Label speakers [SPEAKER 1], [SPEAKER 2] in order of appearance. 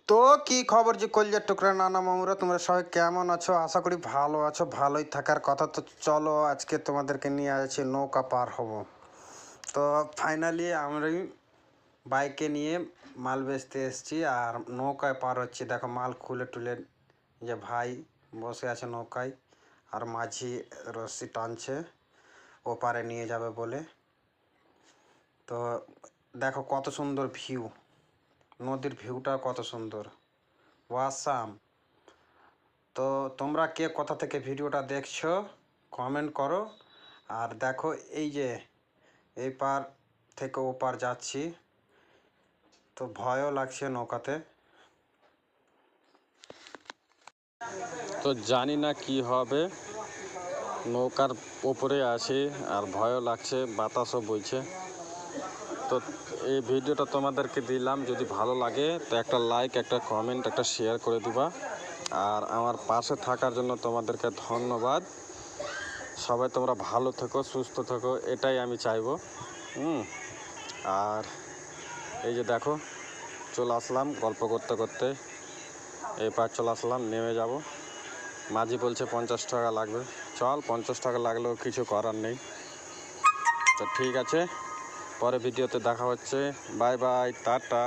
[SPEAKER 1] তো কি খবর যে কলজার টুকরা নানা মামুরা, তোমরা সবাই কেমন আছো? আশা করি ভালো আছো। ভালোই থাকার কথা। তো চলো আজকে তোমাদেরকে নিয়ে আছি নৌকা পার হব। তো ফাইনালি আমরাই বাইকে নিয়ে মাল বেচতে এসেছি আর নৌকায় পার হচ্ছি। দেখো মাল খুলে টুলে যে ভাই বসে আছে নৌকায়, আর মাঝি রশি টানছে ওপারে নিয়ে যাবে বলে। তো দেখো কত সুন্দর ভিউ, নদীর ভিউটা কত সুন্দর, ওয়াসাম। তো তোমরা কে কোথা থেকে ভিডিওটা দেখছো কমেন্ট করো। আর দেখো এই যে এই পার থেকে ও পার যাচ্ছি, তো ভয়ও লাগছে নৌকাতে।
[SPEAKER 2] তো জানি না কি হবে, নৌকার ওপরে আছি আর ভয়ও লাগছে, বাতাসও বইছে। তো এই ভিডিওটা তোমাদেরকে দিলাম, যদি ভালো লাগে তো একটা লাইক, একটা কমেন্ট, একটা শেয়ার করে দিবা। আর আমার পাশে থাকার জন্য তোমাদেরকে ধন্যবাদ। সবাই তোমরা ভালো থেকো, সুস্থ থেকো, এটাই আমি চাইবো। আর এই যে দেখো চলে আসলাম গল্প করতে করতে, এই পার চলে আসলাম, নেমে যাব। মাঝি বলছে 50 টাকা লাগবে। চল, 50 টাকা লাগলেও কিছু করার নেই। তো ঠিক আছে, পরে ভিডিওতে দেখা হচ্ছে। Bye bye, tata.